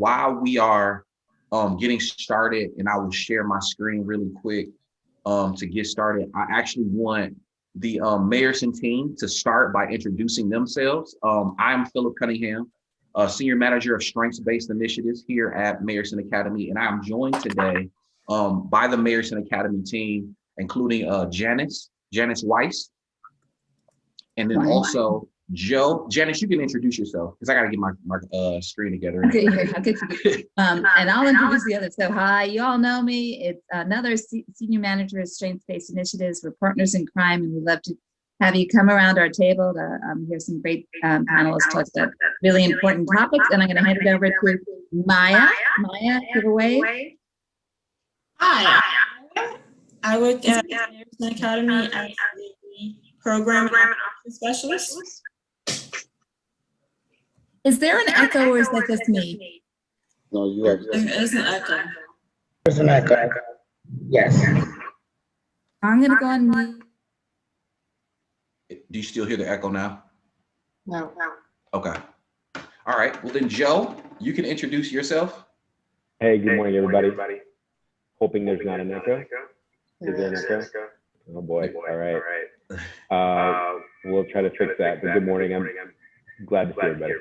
while we are getting started, and I will share my screen really quick to get started, I actually want the Mayerson team to start by introducing themselves. I'm Philip Cunningham, Senior Manager of Strengths-Based Initiatives here at Mayerson Academy, and I'm joined today by the Mayerson Academy team, including Janice Weiss, and then also Joe. Janice, you can introduce yourself because I got to get my screen together. Okay, here, I'll get to you. And I'll introduce the others. So hi, you all know me. It's another senior manager of strengths-based initiatives. We're partners in crime, and we love to have you come around our table to hear some great panelists talk about really important topics. And I'm going to hand it over to Maya. Maya, give a wave. Hi, I work at Mayerson Academy as the program and operations specialist. Is there an echo or is that just me? No, you have. There's an echo. There's an echo. Yes. I'm going to go on mute. Do you still hear the echo now? No. Okay. All right. Well, then, Joe, you can introduce yourself. Hey, good morning, everybody. Hoping there's not an echo. Is there an echo? Oh boy. All right. We'll try to fix that. But good morning. I'm glad to see everybody.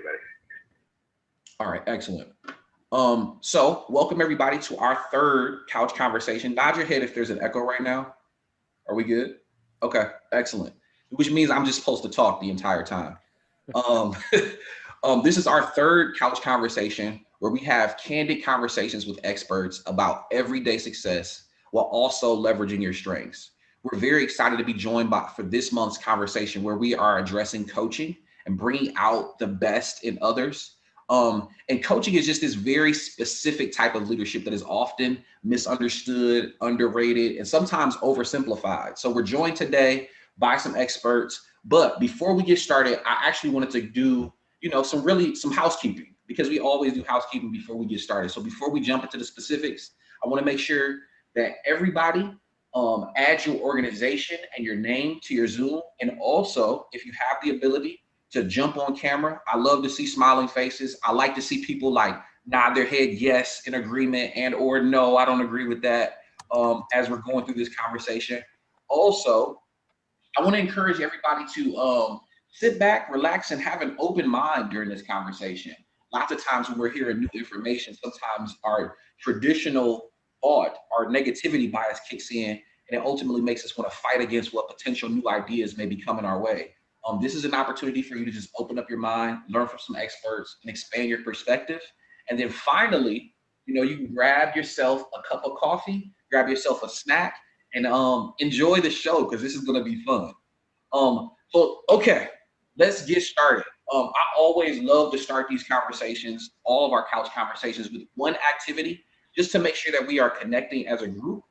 All right. Excellent. So welcome everybody to our third couch conversation. Nod your head if there's an echo right now. Are we good? Okay. Excellent. Which means I'm just supposed to talk the entire time. This is our third couch conversation where we have candid conversations with experts about everyday success while also leveraging your strengths. We're very excited to be joined for this month's conversation where we are addressing coaching and bringing out the best in others. And coaching is just this very specific type of leadership that is often misunderstood, underrated, and sometimes oversimplified. So we're joined today by some experts. But before we get started, I actually wanted to do, some housekeeping, because we always do housekeeping before we get started. So before we jump into the specifics, I want to make sure that everybody add your organization and your name to your Zoom. And also, if you have the ability to jump on camera, I love to see smiling faces. I like to see people like nod their head yes in agreement and or no, I don't agree with that as we're going through this conversation. Also, I want to encourage everybody to sit back, relax, and have an open mind during this conversation. Lots of times when we're hearing new information, sometimes our traditional thought, our negativity bias kicks in, and it ultimately makes us want to fight against what potential new ideas may be coming our way. This is an opportunity for you to just open up your mind, learn from some experts, and expand your perspective. And then finally, you can grab yourself a cup of coffee, grab yourself a snack, and enjoy the show because this is going to be fun. Okay, let's get started. I always love to start these conversations, all of our couch conversations, with one activity, just to make sure that we are connecting as a group,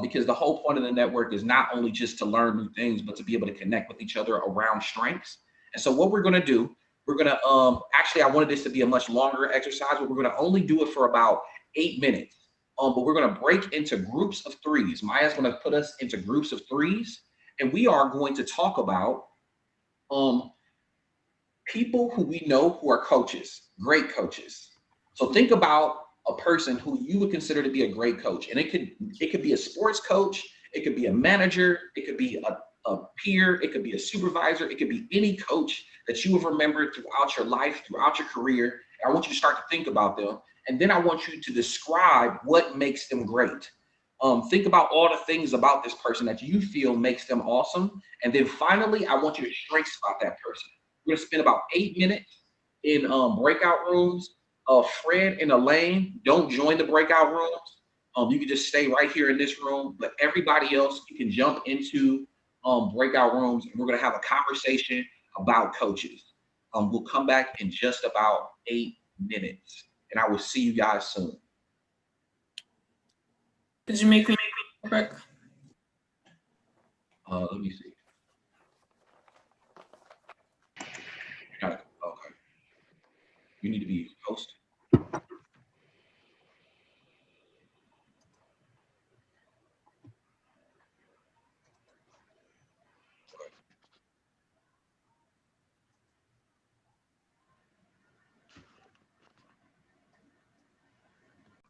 because the whole point of the network is not only just to learn new things, but to be able to connect with each other around strengths. And so what we're going to do, we're going to, actually, I wanted this to be a much longer exercise, but we're going to only do it for about 8 minutes. But we're going to break into groups of threes. Maya's going to put us into groups of threes, and we are going to talk about people who we know who are coaches, great coaches. So think about a person who you would consider to be a great coach. And it could be a sports coach, it could be a manager, it could be a peer, it could be a supervisor, it could be any coach that you have remembered throughout your life, throughout your career. And I want you to start to think about them. And then I want you to describe what makes them great. Think about all the things about this person that you feel makes them awesome. And then finally, I want you to strengths about that person. We're going to spend about 8 minutes in breakout rooms. Fred and Elaine, don't join the breakout rooms. You can just stay right here in this room. But everybody else, you can jump into breakout rooms. And we're going to have a conversation about coaches. We'll come back in just about 8 minutes. And I will see you guys soon. Did you make me quick? Let me see. Okay. You need to be host.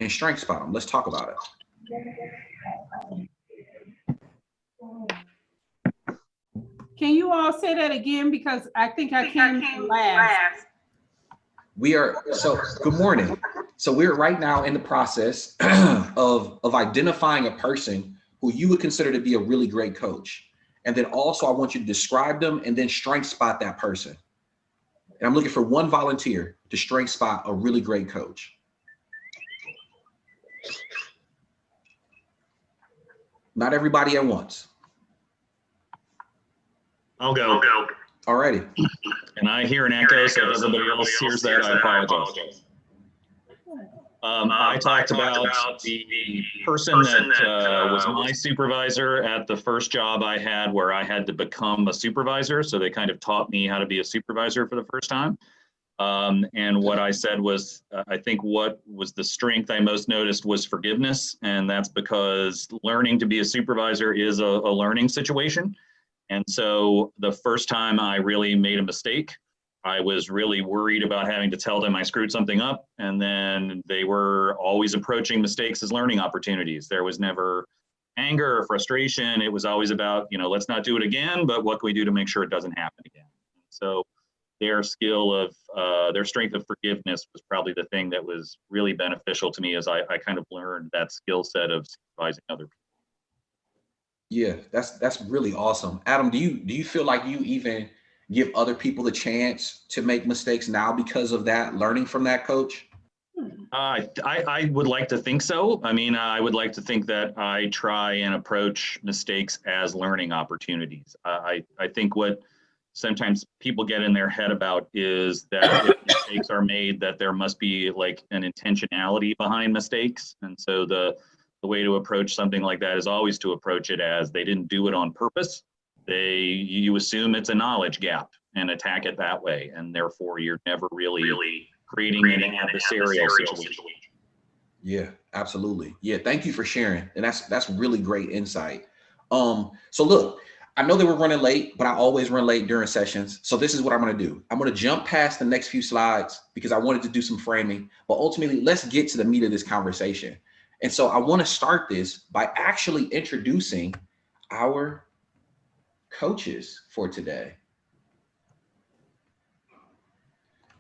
and strength spot them. Let's talk about it. Can you all say that again? Because I think I came in last. Good morning. So we're right now in the process of identifying a person who you would consider to be a really great coach. And then also I want you to describe them and then strength spot that person. And I'm looking for one volunteer to strength spot a really great coach. Not everybody at once. I'll go. Alrighty. And I hear an echo, so if everybody else hears that, I apologize. I talked about the person that was my supervisor at the first job I had where I had to become a supervisor. So they kind of taught me how to be a supervisor for the first time. And what I said was, I think what was the strength I most noticed was forgiveness. And that's because learning to be a supervisor is a learning situation. And so the first time I really made a mistake, I was really worried about having to tell them I screwed something up. And then they were always approaching mistakes as learning opportunities. There was never anger or frustration. It was always about, let's not do it again, but what can we do to make sure it doesn't happen again? So their skill of, their strength of forgiveness was probably the thing that was really beneficial to me as I kind of learned that skill set of supervising other people. Yeah, that's really awesome. Adam, do you feel like you even give other people the chance to make mistakes now because of that, learning from that coach? I would like to think so. I mean, I would like to think that I try and approach mistakes as learning opportunities. I think what sometimes people get in their head about is that if mistakes are made, that there must be like an intentionality behind mistakes. And so the way to approach something like that is always to approach it as they didn't do it on purpose. You assume it's a knowledge gap and attack it that way. And therefore you're never really creating an adversarial situation. Yeah, absolutely. Yeah, thank you for sharing. And that's really great insight. So look, I know that we're running late, but I always run late during sessions. So this is what I'm going to do. I'm going to jump past the next few slides because I wanted to do some framing, but ultimately let's get to the meat of this conversation. And so I want to start this by actually introducing our coaches for today.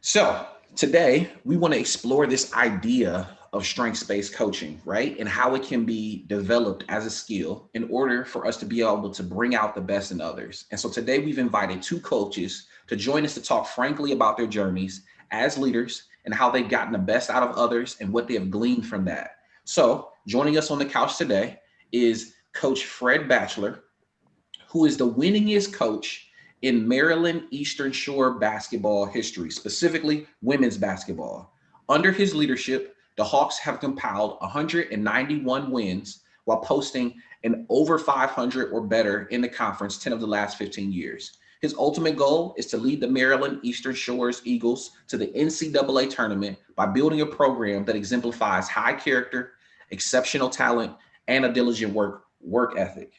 So today we want to explore this idea of strengths-based coaching, right? And how it can be developed as a skill in order for us to be able to bring out the best in others. And so today we've invited two coaches to join us to talk frankly about their journeys as leaders and how they've gotten the best out of others and what they have gleaned from that. So joining us on the couch today is Coach Fred Batchelor, who is the winningest coach in Maryland Eastern Shore basketball history, specifically women's basketball. Under his leadership, the Hawks have compiled 191 wins while posting an over 500 or better in the conference 10 of the last 15 years. His ultimate goal is to lead the Maryland Eastern Shores Eagles to the NCAA tournament by building a program that exemplifies high character, exceptional talent, and a diligent work ethic.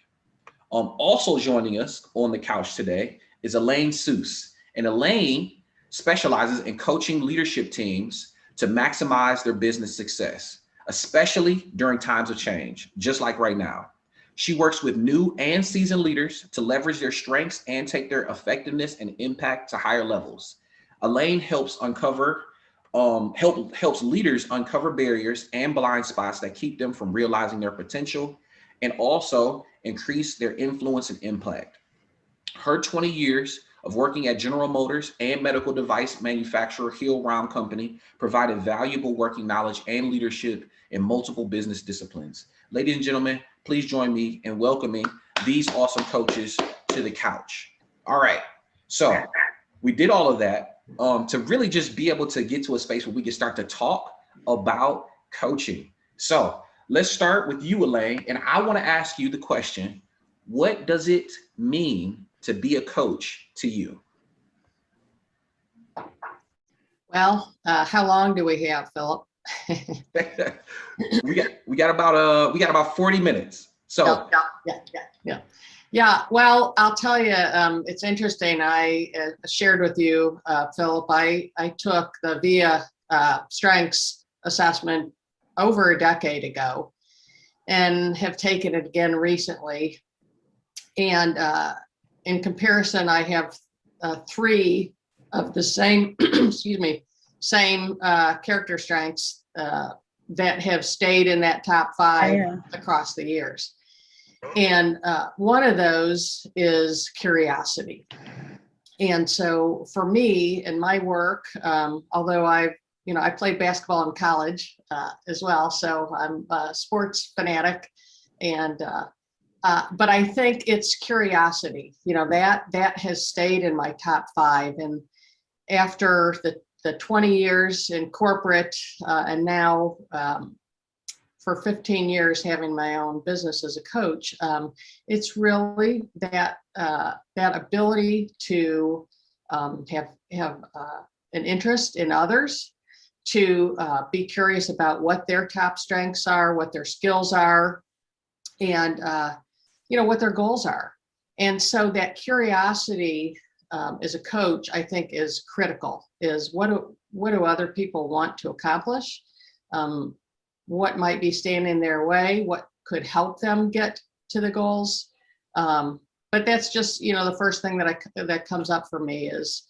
Also joining us on the couch today is Elaine Seuss. And Elaine specializes in coaching leadership teams to maximize their business success, especially during times of change, just like right now. She works with new and seasoned leaders to leverage their strengths and take their effectiveness and impact to higher levels. Elaine helps leaders uncover barriers and blind spots that keep them from realizing their potential and also increase their influence and impact. Her 20 years of working at General Motors and medical device manufacturer Hill-Rom Company provided valuable working knowledge and leadership in multiple business disciplines. Ladies and gentlemen, please join me in welcoming these awesome coaches to the couch. All right, so we did all of that to really just be able to get to a space where we can start to talk about coaching. So let's start with you, Elaine, and I want to ask you the question, what does it mean to be a coach to you? Well, how long do we have, Philip? we got about 40 minutes. So yeah. Well, I'll tell you, it's interesting. I shared with you, Philip. I took the VIA strengths assessment over a decade ago and have taken it again recently. And in comparison, I have 3 of the same, excuse me, same character strengths that have stayed in that top 5 across the years. And one of those is curiosity. And so for me in my work, although I played basketball in college as well, so I'm a sports fanatic, and but I think it's curiosity, that has stayed in my top 5. And after the 20 years in corporate, and now for 15 years having my own business as a coach, it's really that ability to have an interest in others, to be curious about what their top strengths are, what their skills are, and what their goals are. And so that curiosity as a coach, I think, is critical. Is what do other people want to accomplish? What might be standing in their way? What could help them get to the goals? But that's just, the first thing that comes up for me is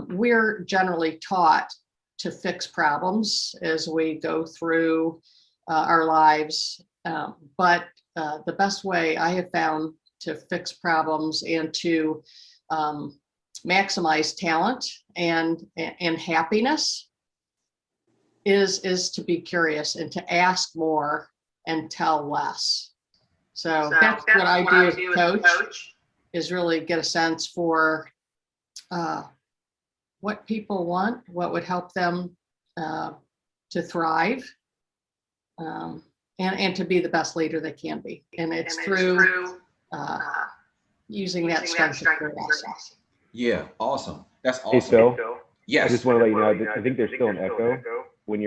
we're generally taught to fix problems as we go through our lives. But the best way I have found to fix problems and to maximize talent and happiness is to be curious and to ask more and tell less. So that's what I do as a coach, is really get a sense for what people want, what would help them to thrive, and to be the best leader they can be. And it's through using that strength of curiosity. Yeah, awesome. That's awesome. Hey, so Yes. I just want to let you know, I think there's still an echo when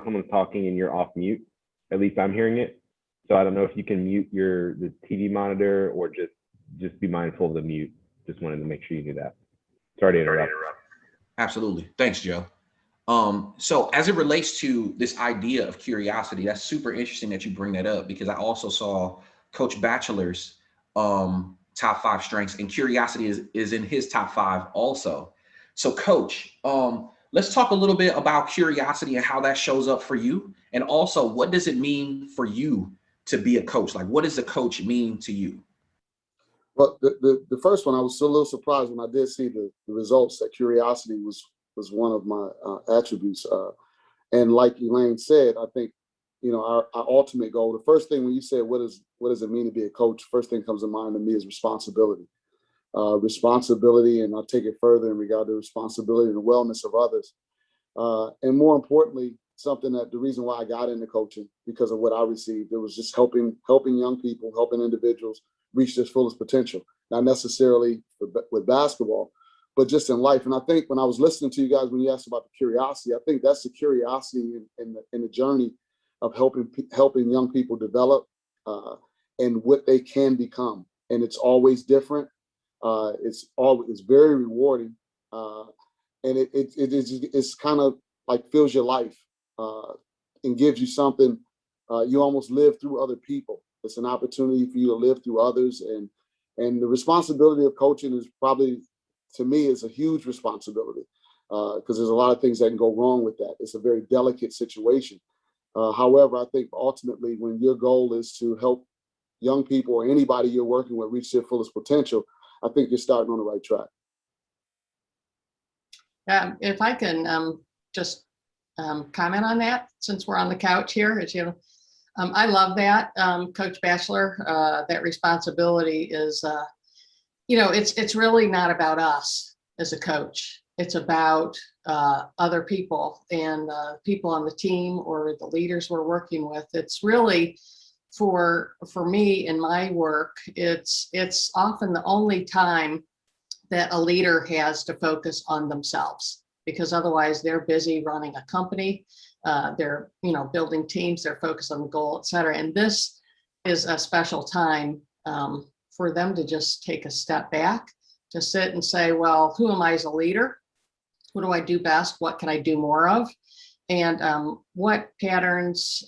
someone's talking and you're off mute. At least I'm hearing it. So I don't know if you can mute the TV monitor or just be mindful of the mute. Just wanted to make sure you do that. Sorry to interrupt. Absolutely. Thanks, Joe. So as it relates to this idea of curiosity, that's super interesting that you bring that up, because I also saw Coach Batchelor's top 5 strengths, and curiosity is in his top 5 also. So Coach, let's talk a little bit about curiosity and how that shows up for you. And also, what does it mean for you to be a coach? Like, what does a coach mean to you? Well, the first one, I was a little surprised when I did see the results that curiosity was one of my attributes. And like Elaine said, I think, our ultimate goal, the first thing when you said, what does it mean to be a coach? First thing comes to mind to me is responsibility. Responsibility, and I'll take it further in regard to responsibility and the wellness of others. And more importantly, something that the reason why I got into coaching, because of what I received, it was just helping young people, helping individuals reach their fullest potential, not necessarily with basketball, but just in life. And I think when I was listening to you guys, when you asked about the curiosity, I think that's the curiosity in the journey of helping young people develop and what they can become. And it's always different. It's very rewarding, and it's kind of like fills your life and gives you something. You almost live through other people. It's an opportunity for you to live through others, and the responsibility of coaching is probably, to me, is a huge responsibility because there's a lot of things that can go wrong with that. It's a very delicate situation. However, I think ultimately, when your goal is to help young people or anybody you're working with reach their fullest potential, I think you're starting on the right track. If I can just comment on that, since we're on the couch here, as you know, I love that, Coach Batchelor. That responsibility is, it's really not about us as a coach. It's about other people and people on the team or the leaders we're working with. It's really for me in my work, it's often the only time that a leader has to focus on themselves, because otherwise they're busy running a company, they're building teams, they're focused on the goal, et cetera. And this is a special time for them to just take a step back, to sit and say, well, who am I as a leader? What do I do best? What can I do more of? and what patterns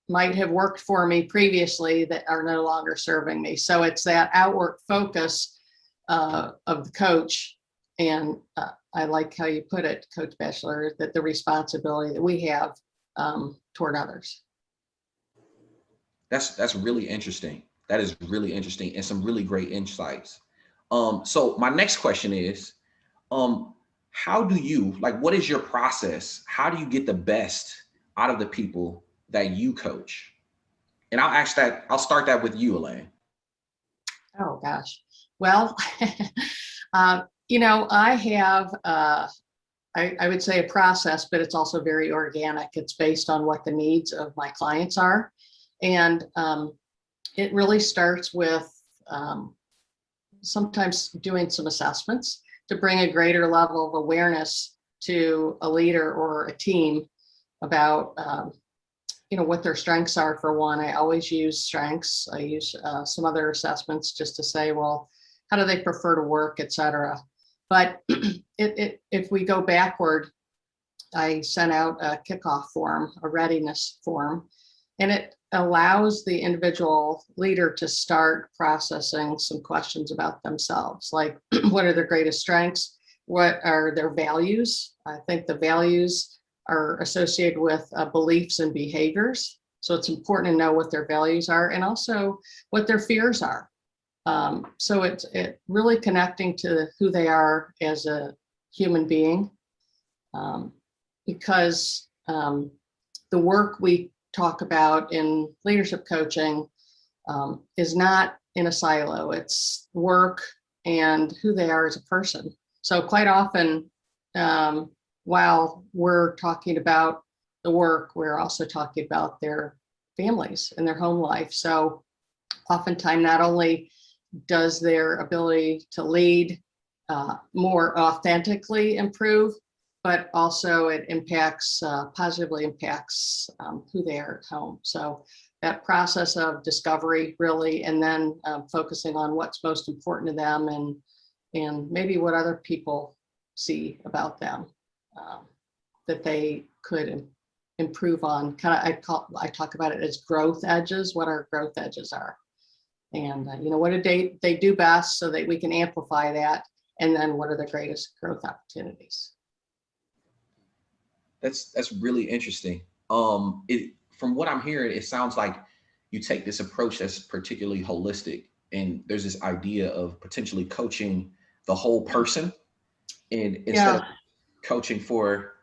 might have worked for me previously that are no longer serving me. So it's that outward focus of the coach. And I like how you put it, Coach Batchelor, that the responsibility that we have toward others. That's really interesting. That is really interesting and some really great insights. So my next question is, how do you, like, what is your process? How do you get the best out of the people that you coach? And I'll start that with you, Elaine. Oh gosh. Well, I have, I would say a process, but it's also very organic. It's based on what the needs of my clients are. And it really starts with sometimes doing some assessments to bring a greater level of awareness to a leader or a team about what their strengths are. For one, I always use strengths. I use some other assessments just to say, well, how do they prefer to work, et cetera. But if we go backward, I sent out a kickoff form, a readiness form, and it allows the individual leader to start processing some questions about themselves, like what are their greatest strengths? What are their values? I think the values are associated with beliefs and behaviors. So it's important to know what their values are and also what their fears are. So it's really connecting to who they are as a human being, because the work we talk about in leadership coaching is not in a silo. It's work and who they are as a person. So quite often, while we're talking about the work, we're also talking about their families and their home life. So oftentimes, not only does their ability to lead more authentically improve, but also it positively impacts who they are at home. So that process of discovery really, and then focusing on what's most important to them and maybe what other people see about them that they could improve on. I talk about it as growth edges, what our growth edges are. And what do they do best so that we can amplify that, and then what are the greatest growth opportunities? That's really interesting. From what I'm hearing, it sounds like you take this approach that's particularly holistic, and there's this idea of potentially coaching the whole person, and instead of coaching for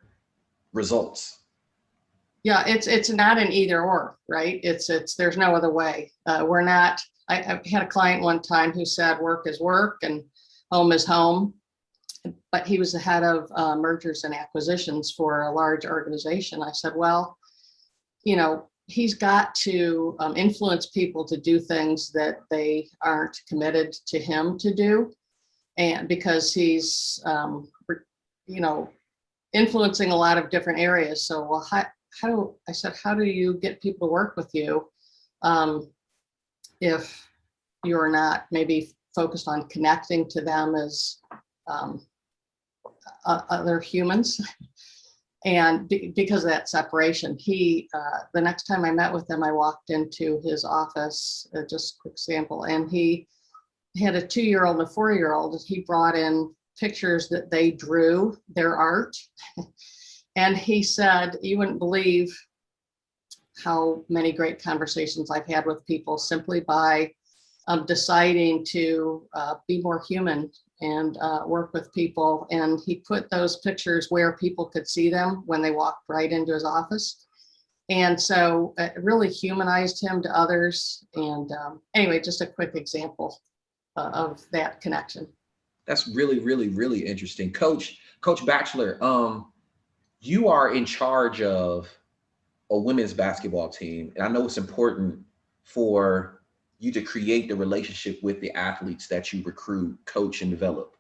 results. Yeah, it's not an either or, right? It's there's no other way. I had a client one time who said work is work and home is home, but he was the head of mergers and acquisitions for a large organization. I said, well, he's got to influence people to do things that they aren't committed to him to do. And because he's, influencing a lot of different areas. So, well, how do you get people to work with you if you're not maybe focused on connecting to them as other humans? And because of that separation, the next time I met with him, I walked into his office, just a quick sample, and he had a 2-year-old and a 4-year-old. He brought in pictures that they drew, their art. And he said, you wouldn't believe how many great conversations I've had with people simply by deciding to be more human and work with people. And he put those pictures where people could see them when they walked right into his office. And so it really humanized him to others. And anyway, just a quick example of that connection. That's really, really, really interesting. Coach Batchelor, you are in charge of a women's basketball team. And I know it's important for you to create the relationship with the athletes that you recruit, coach, and develop.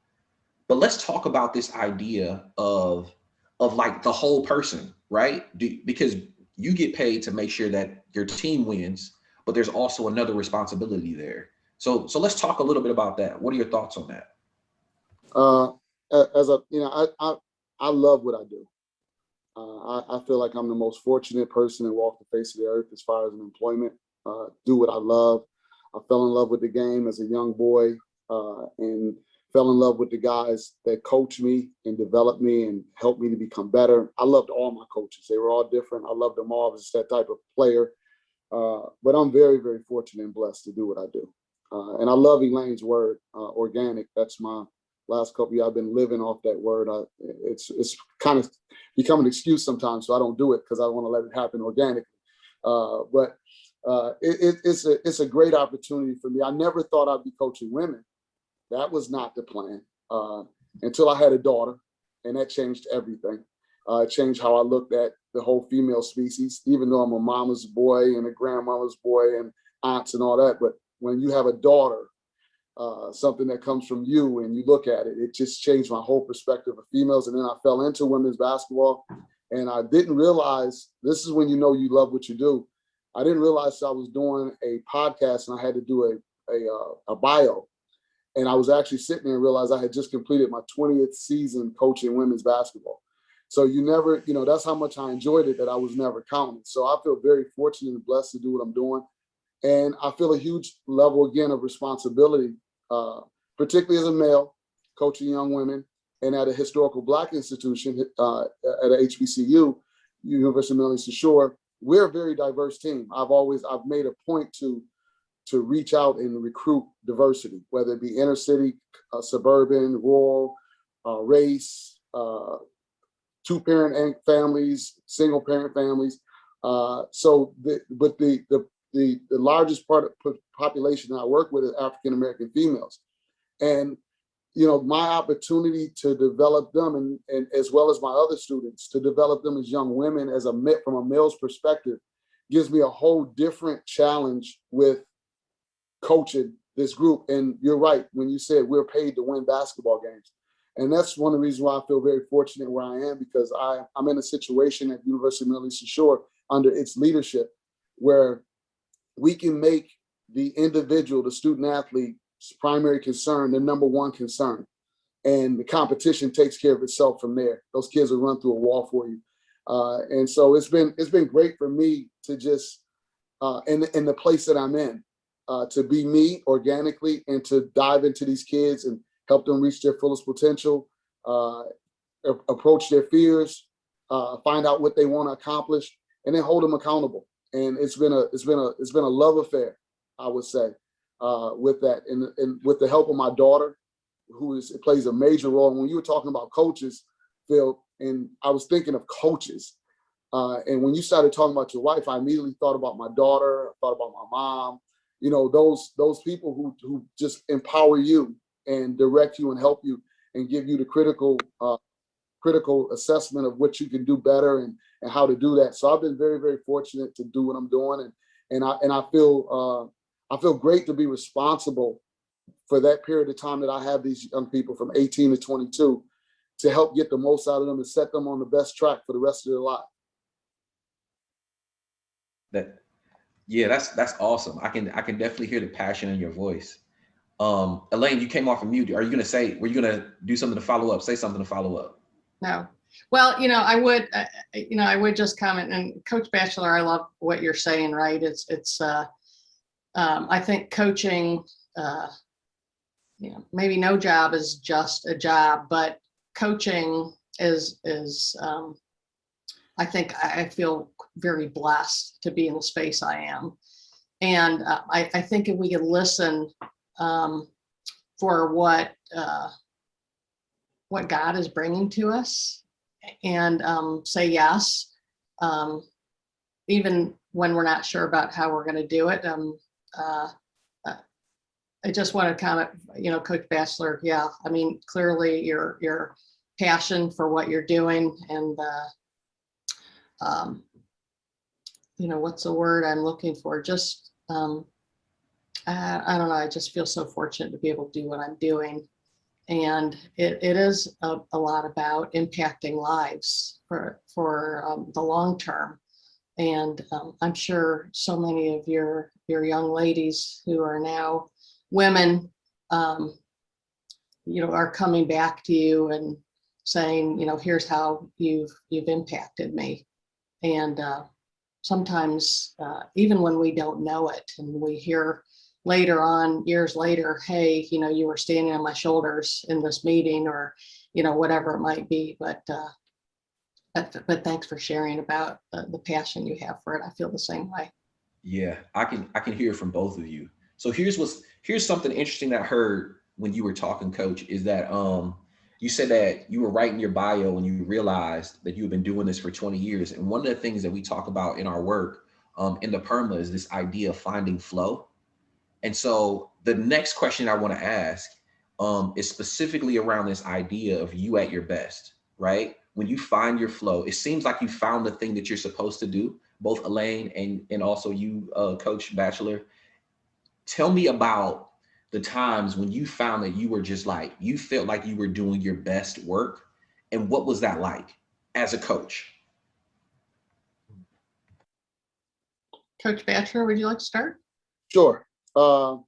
But let's talk about this idea of like the whole person, right? Because you get paid to make sure that your team wins, but there's also another responsibility there. So let's talk a little bit about that. What are your thoughts on that? I love what I do. I feel like I'm the most fortunate person to walk the face of the earth as far as an employment, do what I love. I fell in love with the game as a young boy, and fell in love with the guys that coached me and developed me and helped me to become better. I loved all my coaches. They were all different. I loved them all. I was just that type of player. But I'm very, very fortunate and blessed to do what I do. And I love Elaine's word, organic. That's my last couple of years. I've been living off that word. It's kind of become an excuse sometimes, so I don't do it because I want to let it happen organically. But it's a great opportunity for me. I never thought I'd be coaching women. That was not the plan until I had a daughter, and that changed everything. It changed how I looked at the whole female species, even though I'm a mama's boy and a grandmama's boy and aunts and all that. But when you have a daughter, something that comes from you and you look at it, it just changed my whole perspective of females. And then I fell into women's basketball, and I didn't realize, this is when you know you love what you do. I didn't realize I was doing a podcast and I had to do a bio. And I was actually sitting there and realized I had just completed my 20th season coaching women's basketball. So you never, that's how much I enjoyed it, that I was never counting. So I feel very fortunate and blessed to do what I'm doing. And I feel a huge level, again, of responsibility, particularly as a male, coaching young women, and at a historical Black institution, at a HBCU, University of Maryland Eastern Shore. We're a very diverse team. I've made a point to reach out and recruit diversity, whether it be inner city, suburban, rural, race, two-parent families, single-parent families. But the largest part of population that I work with is African-American females. And, my opportunity to develop them and as well as my other students, to develop them as young women from a male's perspective, gives me a whole different challenge with coaching this group. And you're right, when you said we're paid to win basketball games. And that's one of the reasons why I feel very fortunate where I am, because I'm in a situation at University of Maryland Eastern Shore under its leadership where we can make the individual, the student athlete's primary concern, the number one concern. And the competition takes care of itself from there. Those kids will run through a wall for you. And so it's been great for me to just, in the place that I'm in, to be me organically and to dive into these kids and help them reach their fullest potential, approach their fears, find out what they want to accomplish, and then hold them accountable. And it's been a love affair, I would say, with that, and with the help of my daughter, who plays a major role. And when you were talking about coaches, Phil, and I was thinking of coaches, and when you started talking about your wife, I immediately thought about my daughter, I thought about my mom. Those people who just empower you and direct you and help you and give you the critical assessment of what you can do better and how to do that. So I've been very, very fortunate to do what I'm doing, and I feel great to be responsible for that period of time that I have these young people from 18 to 22 to help get the most out of them and set them on the best track for the rest of their life. That's awesome. I can definitely hear the passion in your voice. Elaine, you came off of mute. Were you gonna do something to follow up? Say something to follow up. No. Well, I would just comment, and Coach Batchelor, I love what you're saying, right? It's I think coaching, maybe no job is just a job, but coaching is I think I feel very blessed to be in the space I am. And I think if we could listen for what God is bringing to us and say yes, even when we're not sure about how we're going to do it. I just want to comment, Coach Batchelor, yeah, I mean, clearly your passion for what you're doing and what's the word I'm looking for? Just, I don't know. I just feel so fortunate to be able to do what I'm doing. And it is a lot about impacting lives for the long term. And I'm sure so many of your young ladies who are now women, are coming back to you saying, here's how you've impacted me. And sometimes even when we don't know it and we hear later on, years later, hey, you were standing on my shoulders in this meeting, or, whatever it might be. But thanks for sharing about the passion you have for it. I feel the same way. Yeah, I can hear from both of you. So here's something interesting that I heard when you were talking, Coach, is that you said that you were writing your bio and you realized that you've been doing this for 20 years. And one of the things that we talk about in our work in the PERMA is this idea of finding flow. And so the next question I want to ask is specifically around this idea of you at your best, right? When you find your flow, it seems like you found the thing that you're supposed to do, both Elaine and also you, Coach Batchelor. Tell me about the times when you found that you were just like, you felt like you were doing your best work. And what was that like as a coach? Coach Batchelor, would you like to start? Sure. I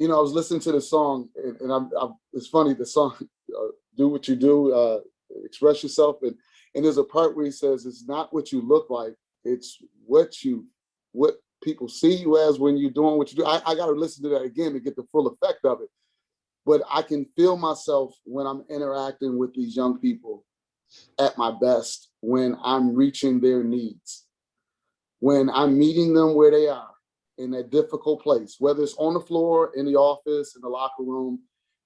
was listening to the song, and it's funny, the song, do what you do, express yourself. And there's a part where he says, it's not what you look like, it's what people see you as when you're doing what you do. I got to listen to that again to get the full effect of it. But I can feel myself when I'm interacting with these young people at my best, when I'm reaching their needs, when I'm meeting them where they are in that difficult place, whether it's on the floor, in the office, in the locker room,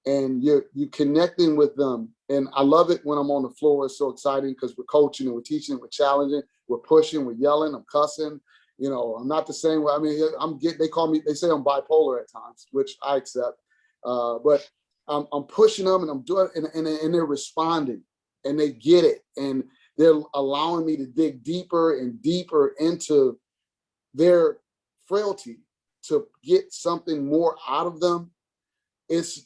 and you're connecting with them. And I love it when I'm on the floor. It's so exciting because we're coaching and we're teaching, we're challenging, we're pushing, we're yelling, I'm cussing. I'm not the same way. I mean, they say I'm bipolar at times, which I accept. But I'm pushing them and I'm doing it, and they're responding and they get it. And they're allowing me to dig deeper and deeper into their frailty to get something more out of them. It's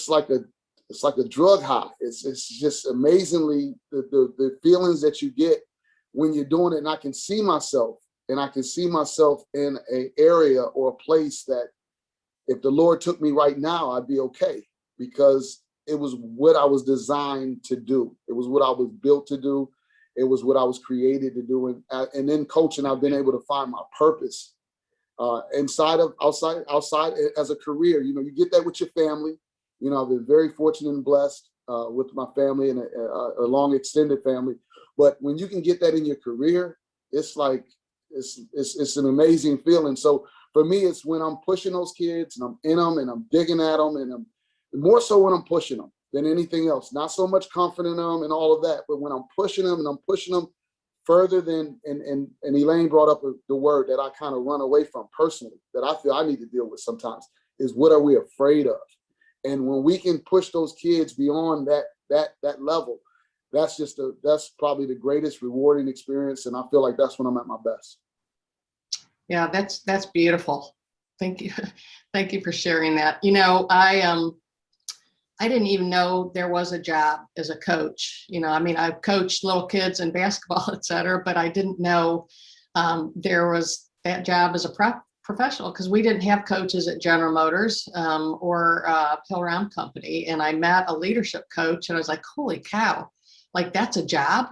like a drug high. It's just amazingly the feelings that you get when you're doing it. And I can see myself in an area or a place that if the Lord took me right now, I'd be okay, because it was what I was designed to do. It was what I was built to do. It was what I was created to do. And then coaching, I've been able to find my purpose outside as a career. You get that with your family. I've been very fortunate and blessed with my family and a long extended family. But when you can get that in your career, it's like, it's an amazing feeling. So for me, it's when I'm pushing those kids and I'm in them and I'm digging at them, and I'm more so when I'm pushing them than anything else. Not so much comforting them and all of that, but when I'm pushing them and I'm pushing them further than, and Elaine brought up the word that I kind of run away from personally, that I feel I need to deal with sometimes, is what are we afraid of? And when we can push those kids beyond that level, that's probably the greatest rewarding experience. And I feel like that's when I'm at my best. Yeah, that's beautiful. Thank you. Thank you for sharing that. I didn't even know there was a job as a coach. I've coached little kids in basketball, et cetera, but I didn't know there was that job as a professional, because we didn't have coaches at General Motors or Hill-Rom Company. And I met a leadership coach and I was like, holy cow, like that's a job.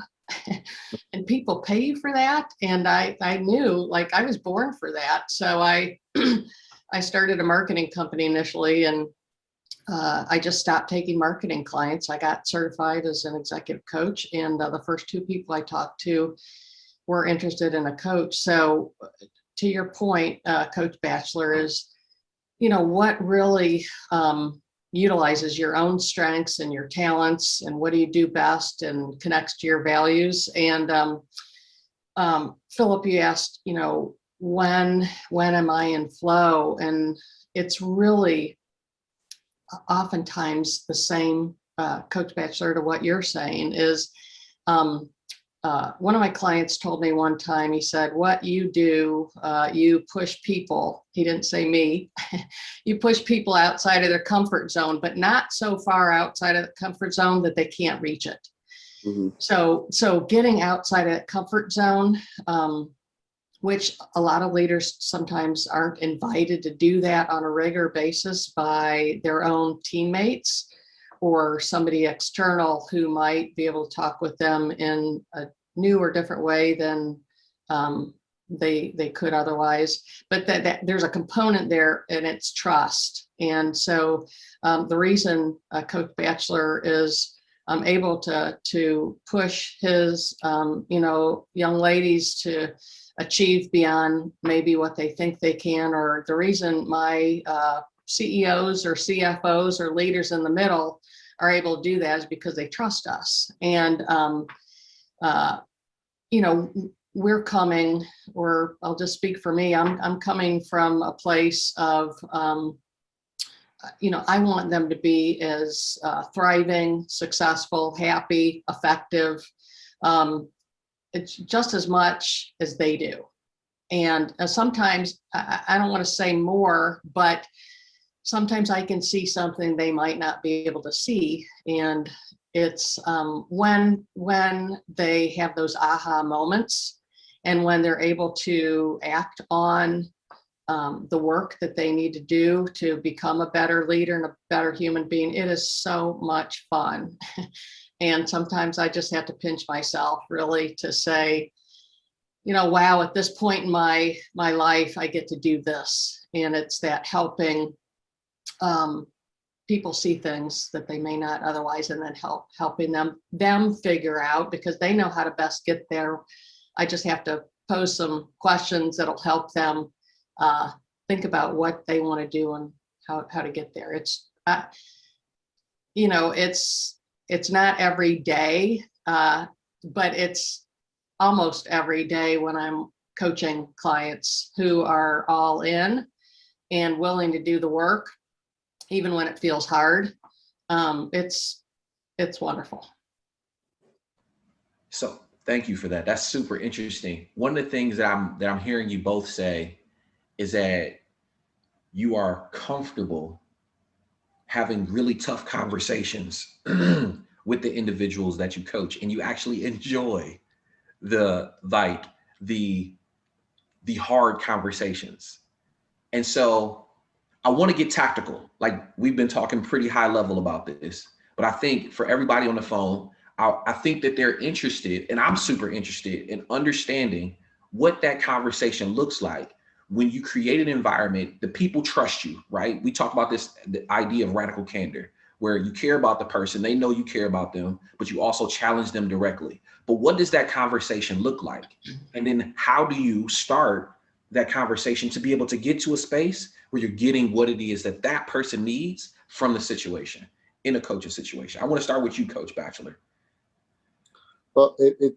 And people pay you for that. And I knew, like, I was born for that. So I started a marketing company initially, and I just stopped taking marketing clients. I got certified as an executive coach, and the first 2 people I talked to were interested in a coach. So to your point, Coach Batchelor, is, what really utilizes your own strengths and your talents, and what do you do best and connects to your values. And Philip, you asked, when am I in flow? And it's really oftentimes the same, Coach Batchelor, to what you're saying is, one of my clients told me one time, he said, what you do, you push people, he didn't say me, you push people outside of their comfort zone, but not so far outside of the comfort zone that they can't reach it. Mm-hmm. So getting outside of that comfort zone, which a lot of leaders sometimes aren't invited to do that on a regular basis by their own teammates or somebody external who might be able to talk with them in a new or different way than they could otherwise. But that there's a component there, and it's trust. And so the reason Coach Batchelor is able to push his young ladies to achieve beyond maybe what they think they can, or the reason my CEOs or CFOs or leaders in the middle are able to do that is because they trust us. And we're coming, or I'll just speak for me, I'm coming from a place of I want them to be as thriving, successful, happy, effective, it's just as much as they do. And sometimes I don't want to say more, but sometimes I can see something they might not be able to see. And it's when they have those aha moments, and when they're able to act on the work that they need to do to become a better leader and a better human being, it is so much fun. And sometimes I just have to pinch myself really to say, wow, at this point in my life, I get to do this. And it's that helping people see things that they may not otherwise, and then helping them figure out, because they know how to best get there. I just have to pose some questions that'll help them think about what they want to do and how to get there. It's it's not every day, but it's almost every day when I'm coaching clients who are all in and willing to do the work, even when it feels hard. It's wonderful. So thank you for that. That's super interesting. One of the things that I'm hearing you both say is that you are comfortable having really tough conversations with the individuals that you coach, and you actually enjoy the hard conversations. And so I want to get tactical. Like, we've been talking pretty high level about this, but I think for everybody on the phone, I think that they're interested, and I'm super interested in understanding what that conversation looks like when you create an environment, the people trust you, right? We talk about this, the idea of radical candor, where you care about the person, they know you care about them, but you also challenge them directly. But what does that conversation look like? And then how do you start that conversation to be able to get to a space where you're getting what it is that that person needs from the situation, in a coaching situation? I want to start with you, Coach Batchelor. Well, it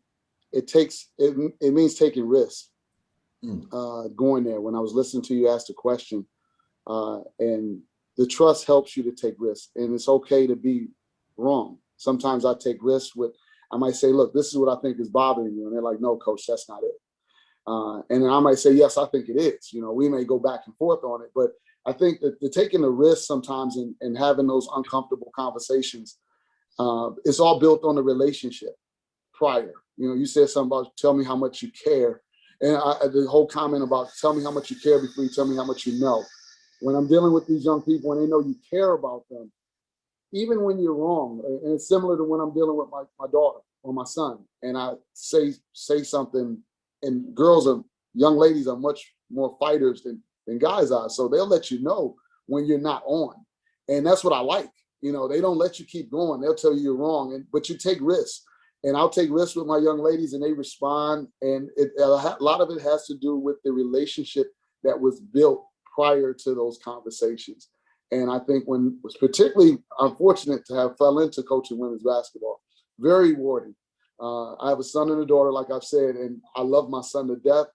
means taking risks. Going there. When I was listening to you ask the question, and the trust helps you to take risks, and it's okay to be wrong. Sometimes I take risks I might say, look, this is what I think is bothering you. And they're like, no, coach, that's not it. And then I might say, yes, I think it is. We may go back and forth on it, but I think that the taking the risk sometimes and having those uncomfortable conversations, it's all built on the relationship prior. You said something about tell me how much you care. And the whole comment about tell me how much you care before you tell me how much you know. When I'm dealing with these young people and they know you care about them, even when you're wrong, and it's similar to when I'm dealing with my daughter or my son, and I say something, and young ladies are much more fighters than guys are. So they'll let you know when you're not on. And that's what I like. They don't let you keep going. They'll tell you you're wrong, but you take risks. And I'll take risks with my young ladies, and they respond. And a lot of it has to do with the relationship that was built prior to those conversations. And I think particularly I'm fortunate to have fell into coaching women's basketball. Very rewarding. I have a son and a daughter, like I've said, and I love my son to death.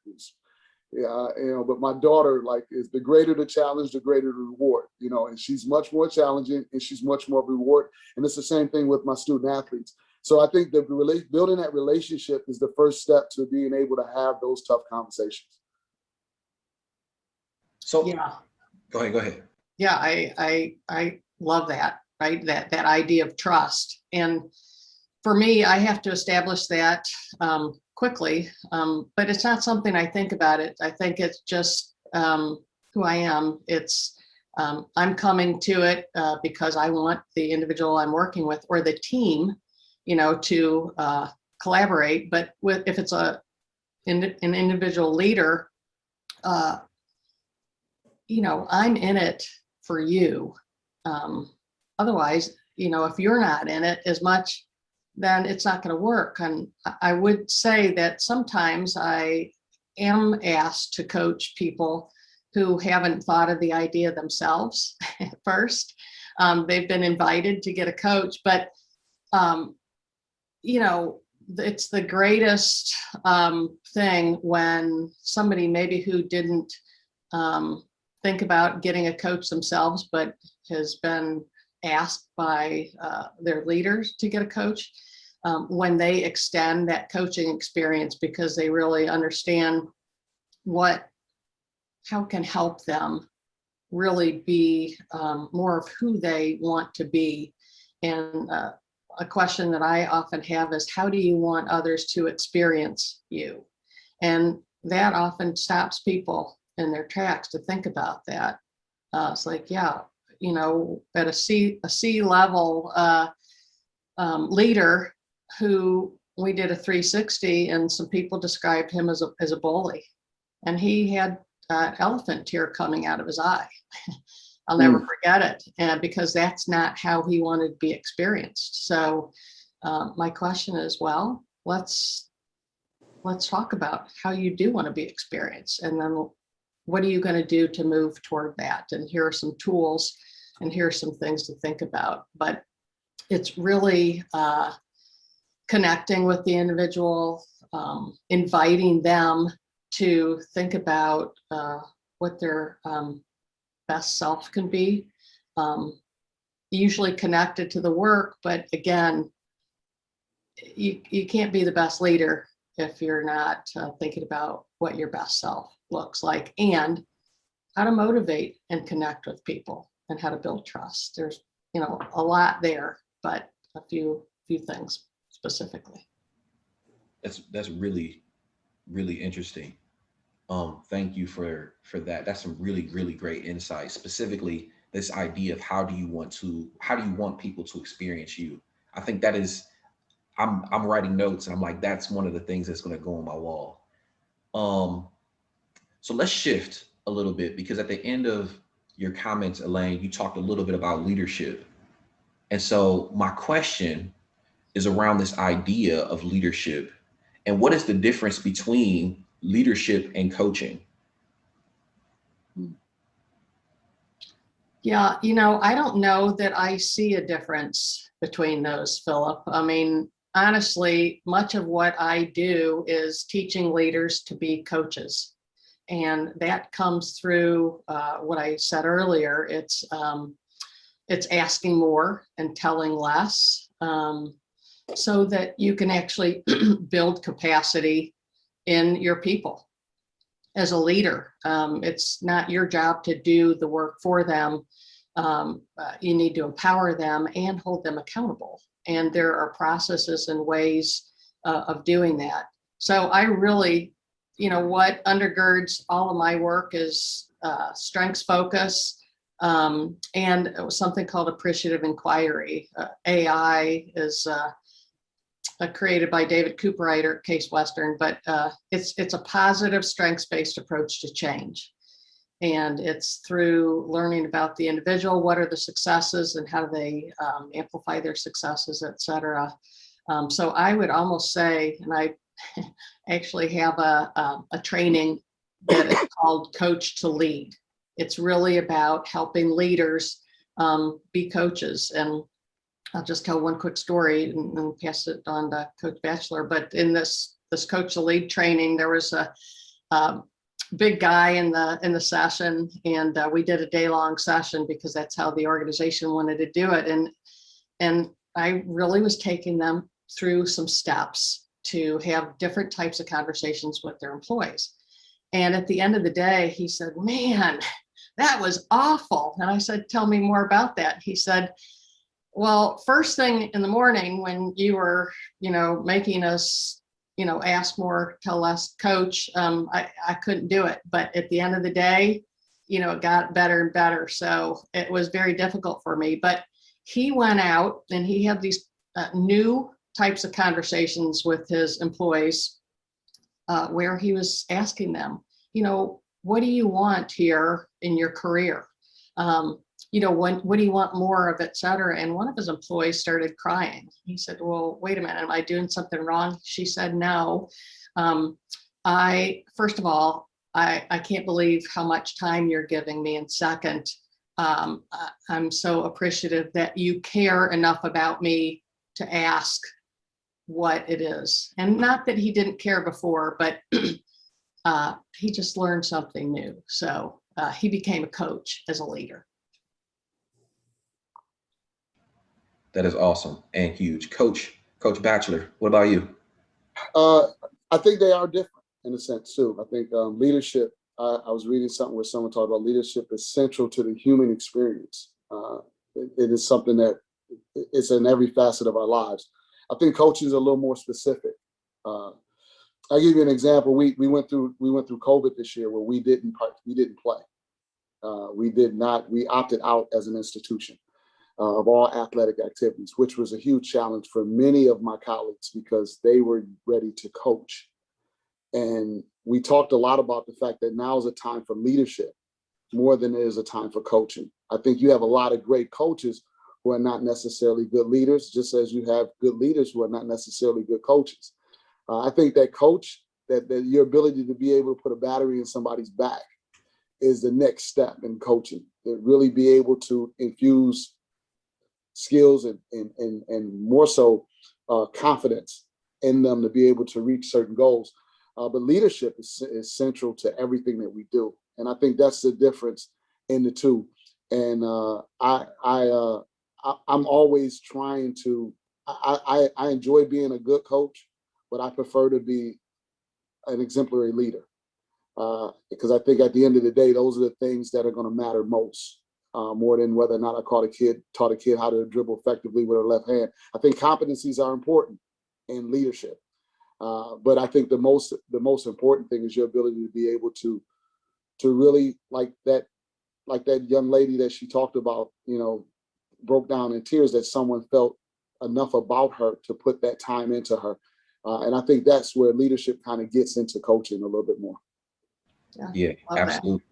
But my daughter, is the greater the challenge, the greater the reward. And she's much more challenging, and she's much more reward. And it's the same thing with my student athletes. So I think that building that relationship is the first step to being able to have those tough conversations. So yeah, go ahead. Yeah, I love that, right? That idea of trust. And for me, I have to establish that quickly, but it's not something I think about it. I think it's just who I am. It's I'm coming to it because I want the individual I'm working with or the team, to collaborate. But if it's an individual leader, I'm in it for you. Otherwise, if you're not in it as much, then it's not going to work. And I would say that sometimes I am asked to coach people who haven't thought of the idea themselves at first. They've been invited to get a coach, but it's the greatest thing when somebody maybe who didn't think about getting a coach themselves, but has been asked by their leaders to get a coach, when they extend that coaching experience because they really understand how can help them really be more of who they want to be. And a question that I often have is, how do you want others to experience you? And that often stops people in their tracks to think about that. It's like, yeah, at a C level leader who we did a 360 and some people described him as a bully, and he had elephant tear coming out of his eye. I'll never forget it, and because that's not how he wanted to be experienced. So my question is, well, let's talk about how you do want to be experienced, and then what are you going to do to move toward that? And here are some tools, and here are some things to think about. But it's really connecting with the individual, inviting them to think about what their best self can be, usually connected to the work. But again, you can't be the best leader if you're not thinking about what your best self looks like and how to motivate and connect with people and how to build trust. There's a lot there, but a few things specifically. That's really, really interesting. Thank you for that. That's some really, really great insight. Specifically, this idea of how do you want people to experience you? I think that is, I'm writing notes and I'm like, that's one of the things that's going to go on my wall. So let's shift a little bit, because at the end of your comments, Elaine, you talked a little bit about leadership. And so my question is around this idea of leadership and what is the difference between leadership and coaching? Yeah, I don't know that I see a difference between those, Philip. I mean, honestly, much of what I do is teaching leaders to be coaches. And that comes through what I said earlier. It's asking more and telling less, so that you can actually build capacity in your people. As a leader, it's not your job to do the work for them. You need to empower them and hold them accountable. And there are processes and ways of doing that. So I really, what undergirds all of my work is strengths focus, and something called appreciative inquiry. AI is created by David Cooperrider at Case Western, but it's a positive strengths-based approach to change. And it's through learning about the individual, what are the successes and how do they amplify their successes, et cetera. So I would almost say, and I actually have a training that is called Coach to Lead. It's really about helping leaders be coaches. And I'll just tell one quick story and pass it on to Coach Batchelor. But in this Coach to Lead training, there was a big guy in the session, and we did a day-long session because that's how the organization wanted to do it. And I really was taking them through some steps to have different types of conversations with their employees. And at the end of the day, he said, "Man, that was awful." And I said, "Tell me more about that." He said, "Well, first thing in the morning when you were, making us, ask more, tell less, coach, I couldn't do it. But at the end of the day, it got better and better. So it was very difficult for me. But he went out and he had these new types of conversations with his employees where he was asking them, what do you want here in your career? What do you want more of, et cetera? And one of his employees started crying. He said, well, wait a minute, am I doing something wrong? She said, no. First of all, I can't believe how much time you're giving me. And second, I'm so appreciative that you care enough about me to ask what it is. And not that he didn't care before, but he just learned something new. So he became a coach as a leader. That is awesome and huge. Coach Batchelor, what about you? I think they are different in a sense too. I think leadership, I was reading something where someone talked about leadership is central to the human experience. It is something that it's in every facet of our lives. I think coaching is a little more specific. I'll give you an example. We went through COVID this year where we didn't play. We opted out as an institution of all athletic activities, which was a huge challenge for many of my colleagues because they were ready to coach. And we talked a lot about the fact that now is a time for leadership more than it is a time for coaching. I think you have a lot of great coaches who are not necessarily good leaders, just as you have good leaders who are not necessarily good coaches. I think that that your ability to be able to put a battery in somebody's back is the next step in coaching. To really be able to infuse skills and more so confidence in them to be able to reach certain goals. But leadership is central to everything that we do. And I think that's the difference in the two. And I'm always trying to, I enjoy being a good coach, but I prefer to be an exemplary leader. Because I think at the end of the day, those are the things that are going to matter most, more than whether or not I taught a kid how to dribble effectively with her left hand. I think competencies are important in leadership. But I think the most important thing is your ability to be able to really, like that young lady that she talked about, broke down in tears that someone felt enough about her to put that time into her. And I think that's where leadership kind of gets into coaching a little bit more. Yeah, absolutely.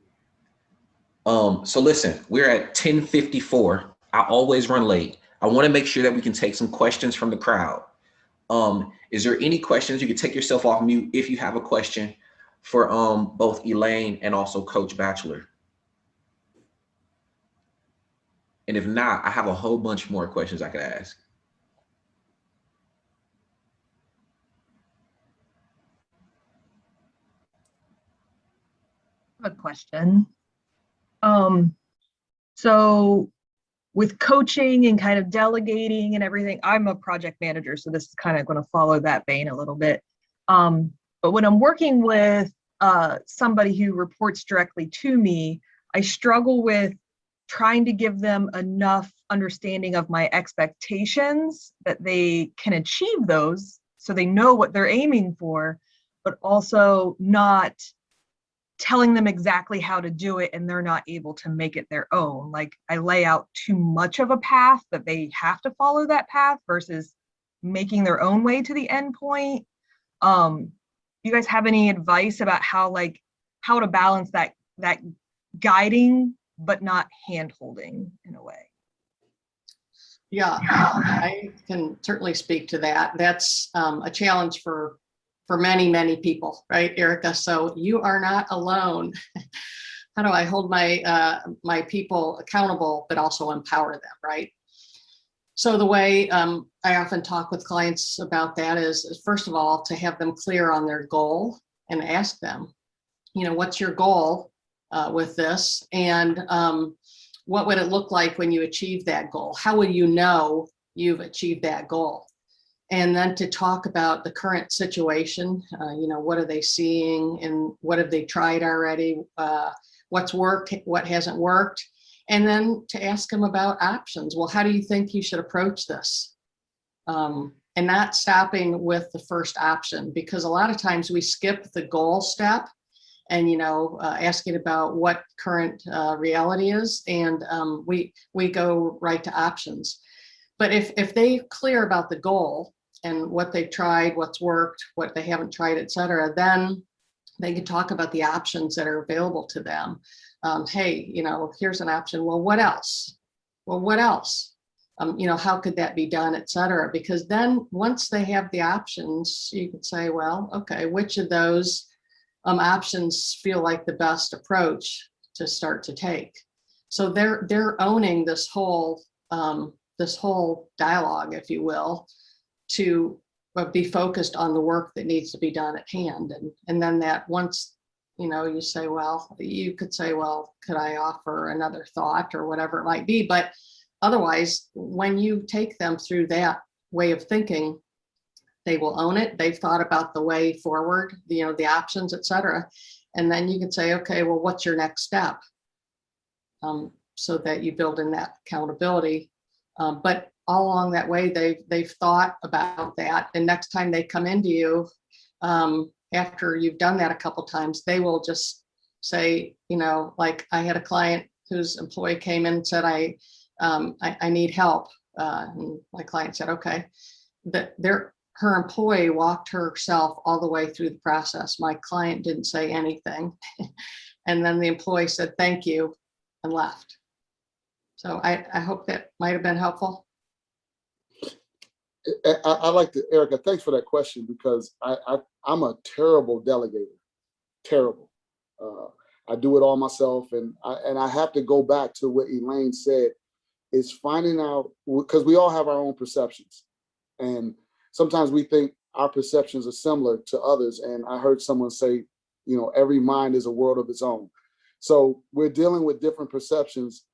So listen, we're at 10:54. I always run late. I want to make sure that we can take some questions from the crowd. Is there any questions? You can take yourself off mute if you have a question for both Elaine and also Coach Batchelor. And if not, I have a whole bunch more questions I could ask. A question. So with coaching and kind of delegating and everything, I'm a project manager, so this is kind of going to follow that vein a little bit. But when I'm working with somebody who reports directly to me, I struggle with trying to give them enough understanding of my expectations that they can achieve those so they know what they're aiming for, but also not telling them exactly how to do it and they're not able to make it their own. Like I lay out too much of a path that they have to follow that path versus making their own way to the end point. You guys have any advice about how to balance that guiding but not hand holding in a way? Yeah, I can certainly speak to that. That's a challenge for many, many people, right, Erica? So you are not alone. How do I hold my people accountable, but also empower them, right? So the way I often talk with clients about that is first of all, to have them clear on their goal and ask them, what's your goal with this? And what would it look like when you achieve that goal? How will you know you've achieved that goal? And then to talk about the current situation, what are they seeing and what have they tried already? What's worked, what hasn't worked? And then to ask them about options. Well, how do you think you should approach this? And not stopping with the first option, because a lot of times we skip the goal step and asking about what current reality is, and we go right to options. But if they clear about the goal and what they've tried, what's worked, what they haven't tried, et cetera, then they can talk about the options that are available to them. Hey, here's an option. Well, what else? Well, what else? How could that be done, et cetera? Because then once they have the options, you could say, well, okay, which of those options feel like the best approach to start to take? So they're owning this whole dialogue, if you will, to be focused on the work that needs to be done at hand. And then that once, you say, well, you could say, well, could I offer another thought or whatever it might be? But otherwise, when you take them through that way of thinking, they will own it. They've thought about the way forward, the options, et cetera. And then you can say, okay, well, what's your next step? So that you build in that accountability. But all along that way, they've thought about that. And next time they come into you, after you've done that a couple times, they will just say, like I had a client whose employee came in and said, I need help. And my client said, okay. Her employee walked herself all the way through the process. My client didn't say anything. And then the employee said, thank you, and left. So I hope that might have been helpful. I like to, Erica, thanks for that question, because I'm a terrible delegator, terrible. I do it all myself, and I have to go back to what Elaine said, is finding out, because we all have our own perceptions, and sometimes we think our perceptions are similar to others. And I heard someone say, every mind is a world of its own. So we're dealing with different perceptions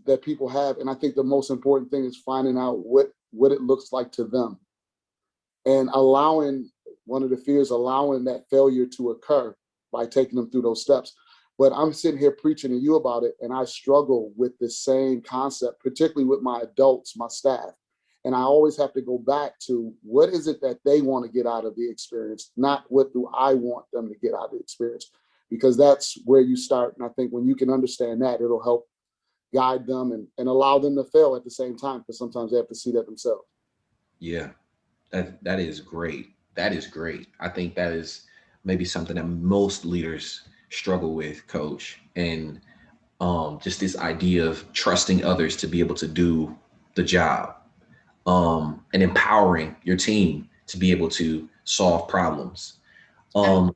that people have. And I think the most important thing is finding out what it looks like to them, and allowing that failure to occur by taking them through those steps. But I'm sitting here preaching to you about it, and I struggle with the same concept, particularly with my adults, my staff. And I always have to go back to what is it that they want to get out of the experience, not what do I want them to get out of the experience, because that's where you start. And I think when you can understand that, it'll help guide them and allow them to fail at the same time, because sometimes they have to see that themselves. Yeah, that is great. That is great. I think that is maybe something that most leaders struggle with, Coach, and just this idea of trusting others to be able to do the job, and empowering your team to be able to solve problems. I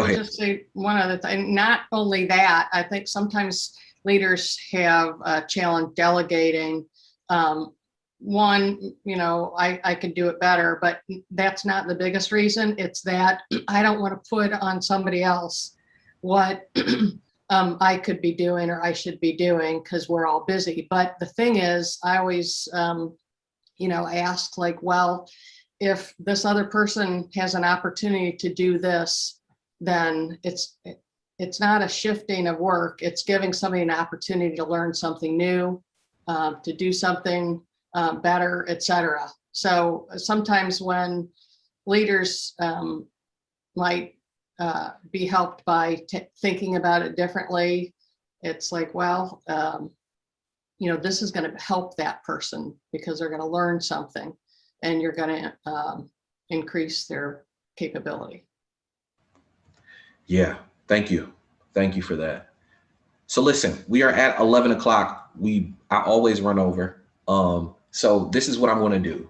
would ahead. just say one other thing. Not only that, I think sometimes leaders have a challenge delegating. One, I could do it better, but that's not the biggest reason. It's that I don't want to put on somebody else what I could be doing or I should be doing, because we're all busy. But the thing is, I always, I ask, like, well, if this other person has an opportunity to do this, then it's not a shifting of work. It's giving somebody an opportunity to learn something new, to do something better, et cetera. So sometimes when leaders might be helped by thinking about it differently, it's like, well, this is going to help that person because they're going to learn something, and you're going to increase their capability. Yeah, thank you. Thank you for that. So listen, we are at 11 o'clock. I always run over. So this is what I'm going to do.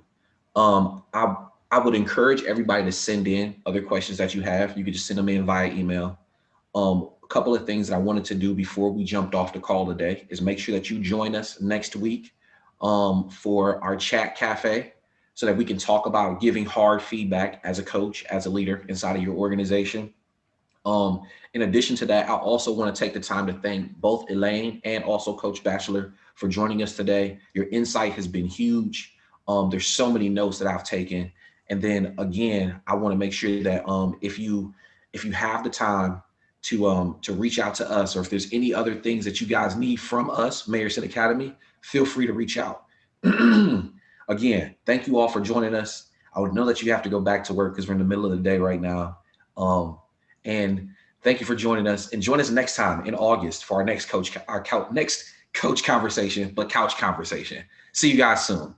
I would encourage everybody to send in other questions that you have. You could just send them in via email. A couple of things that I wanted to do before we jumped off the call today is make sure that you join us next week for our chat cafe, so that we can talk about giving hard feedback as a coach, as a leader inside of your organization. In addition to that, I also want to take the time to thank both Elaine and also Coach Batchelor for joining us today. Your insight has been huge. There's so many notes that I've taken. And then again, I want to make sure that if you have the time to reach out to us, or if there's any other things that you guys need from us, Mayerson Academy, feel free to reach out. Again, thank you all for joining us. I would know that you have to go back to work because we're in the middle of the day right now. And Thank you for joining us, and join us next time in August for our next coach conversation, but couch conversation. See you guys soon.